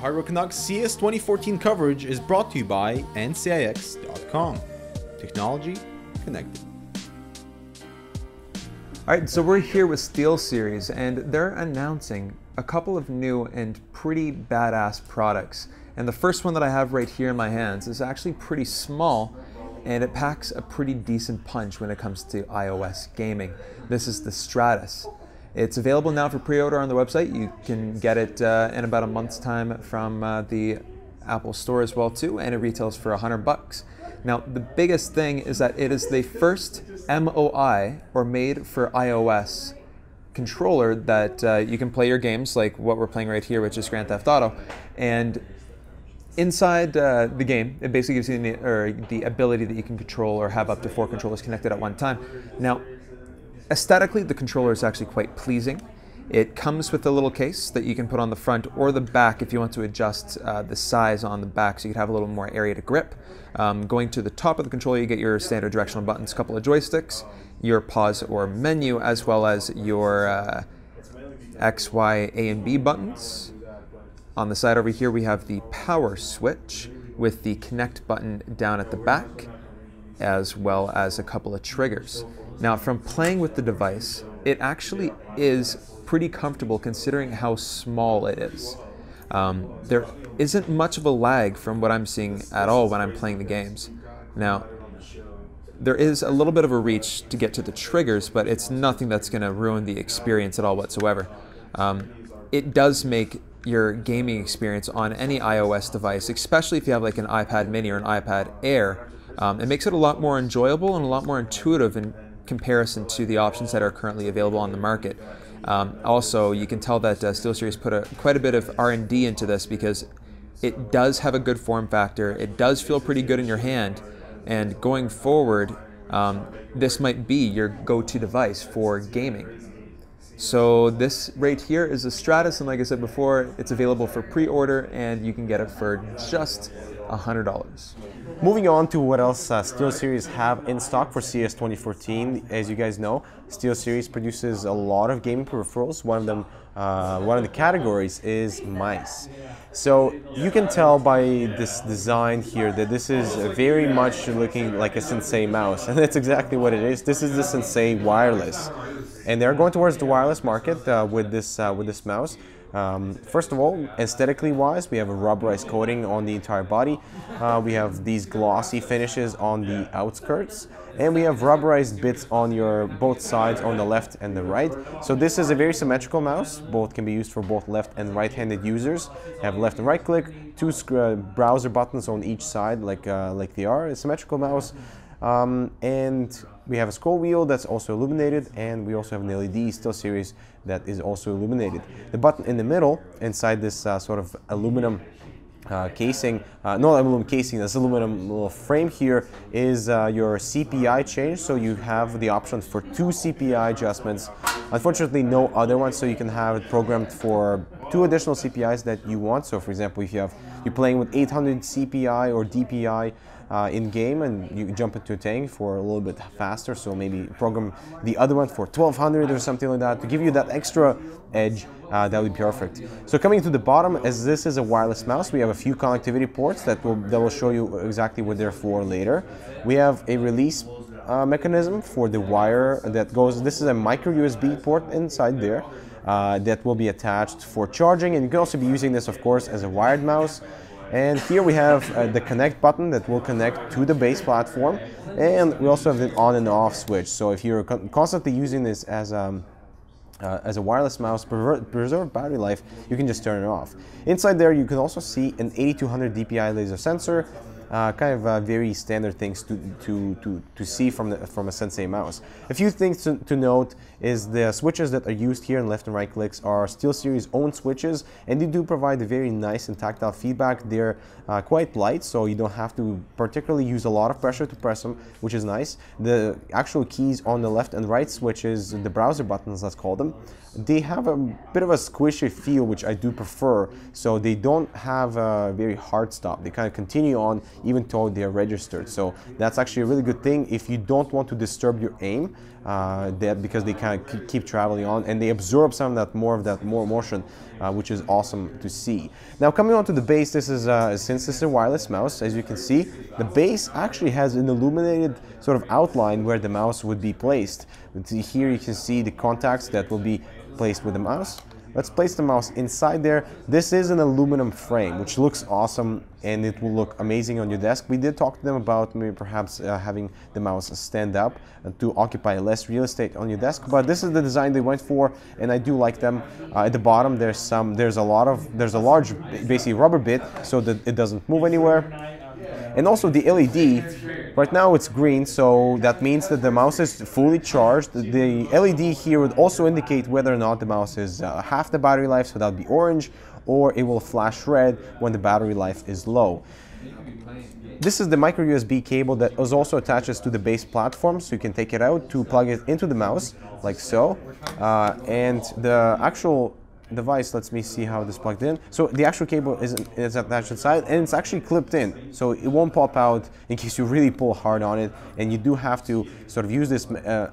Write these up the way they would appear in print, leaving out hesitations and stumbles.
Hardware Canucks CES 2014 coverage is brought to you by ncix.com. Technology connected. Alright, so we're here with SteelSeries and they're announcing a couple of new and pretty badass products. And the first one that I have right here in my hands is actually pretty small and it packs a pretty decent punch when it comes to iOS gaming. This is the Stratus. It's available now for pre-order on the website. You can get it in about a month's time from the Apple Store as well too, and it retails for $100. Now the biggest thing is that it is the first MOI or made for iOS controller that you can play your games like what we're playing right here, which is Grand Theft Auto. And inside the game, it basically gives you the ability that you can control or have up to 4 controllers connected at one time. Now, aesthetically, the controller is actually quite pleasing. It comes with a little case that you can put on the front or the back if you want to adjust the size on the back so you can have a little more area to grip. Going to the top of the controller, you get your standard directional buttons, a couple of joysticks, your pause or menu, as well as your X, Y, A, and B buttons. On the side over here, we have the power switch with the connect button down at the back, as well as a couple of triggers. Now, from playing with the device, it actually is pretty comfortable considering how small it is. There isn't much of a lag from what I'm seeing at all when I'm playing the games. Now, there is a little bit of a reach to get to the triggers, but it's nothing that's going to ruin the experience at all whatsoever. It does make your gaming experience on any iOS device, especially if you have like an iPad mini or an iPad Air, it makes it a lot more enjoyable and a lot more intuitive in comparison to the options that are currently available on the market. Also, you can tell that SteelSeries put quite a bit of R&D into this because it does have a good form factor, it does feel pretty good in your hand, and going forward, this might be your go-to device for gaming. So this right here is a Stratus, and like I said before, it's available for pre-order and you can get it for just $100. Moving on to what else SteelSeries have in stock for CES 2014. As you guys know, SteelSeries produces a lot of gaming peripherals. One of the categories is mice. So you can tell by this design here that this is very much looking like a Sensei mouse, and that's exactly what it is. This is the Sensei Wireless, and they're going towards the wireless market with this mouse. First of all, aesthetically wise, we have a rubberized coating on the entire body. We have these glossy finishes on the outskirts, and we have rubberized bits on both sides, on the left and the right. So this is a very symmetrical mouse. Both can be used for both left and right-handed users. You have left and right click, 2 browser buttons on each side, like they are a symmetrical mouse. And we have a scroll wheel that's also illuminated, and we also have an LED SteelSeries that is also illuminated. The button in the middle, inside this sort of aluminum casing, not aluminum casing, this aluminum little frame here, is your CPI change. So you have the option for 2 CPI adjustments. Unfortunately, no other ones, so you can have it programmed for 2 additional CPIs that you want. So for example, if you're playing with 800 CPI or DPI in game and you jump into a tank for a little bit faster, so maybe program the other one for 1200 or something like that to give you that extra edge. That would be perfect. So coming to the bottom, as this is a wireless mouse, we have a few connectivity ports that will show you exactly what they're for later. We have a release mechanism for the wire that goes. This is a micro USB port inside there that will be attached for charging, and you can also be using this, of course, as a wired mouse. And here we have the connect button that will connect to the base platform, and we also have the on and off switch. So if you're constantly using this as a wireless mouse, preserve battery life, you can just turn it off. Inside there, you can also see an 8200 DPI laser sensor. Kind of very standard things to see from a Sensei mouse. A few things to note is the switches that are used here in left and right clicks are SteelSeries own switches, and they do provide a very nice and tactile feedback. They're quite light, so you don't have to particularly use a lot of pressure to press them, which is nice. The actual keys on the left and right switches, the browser buttons, let's call them, they have a bit of a squishy feel, which I do prefer. So they don't have a very hard stop. They kind of continue on even though they are registered. So that's actually a really good thing if you don't want to disturb your aim, because they kind of keep traveling on and they absorb some of that more motion, which is awesome to see. Now coming on to the base, this is a Sensei Wireless mouse. As you can see, the base actually has an illuminated sort of outline where the mouse would be placed. Here you can see the contacts that will be placed with the mouse. Let's place the mouse inside there. This is an aluminum frame, which looks awesome and it will look amazing on your desk. We did talk to them about maybe perhaps having the mouse stand up to occupy less real estate on your desk, but this is the design they went for, and I do like them. At the bottom, there's a large, basically rubber bit, so that it doesn't move anywhere. And also the LED, right now it's green, so that means that the mouse is fully charged. The LED here would also indicate whether or not the mouse is half the battery life, so that would be orange, or it will flash red when the battery life is low. This is the micro USB cable that is also attaches to the base platform, so you can take it out to plug it into the mouse, like so. And the actual device, let me see how this plugged in. So the actual cable is attached inside, and it's actually clipped in, so it won't pop out in case you really pull hard on it, and you do have to sort of use this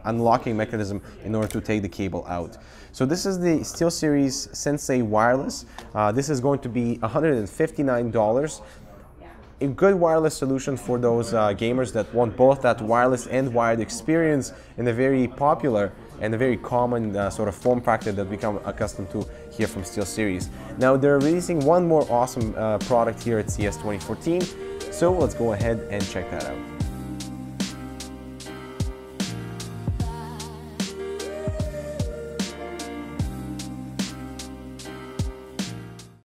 unlocking mechanism in order to take the cable out. So this is the SteelSeries Sensei Wireless. This is going to be $159. A good wireless solution for those gamers that want both that wireless and wired experience in a very popular and a very common sort of form factor that we become accustomed to here from SteelSeries. Now they're releasing one more awesome product here at CES 2014, so let's go ahead and check that out.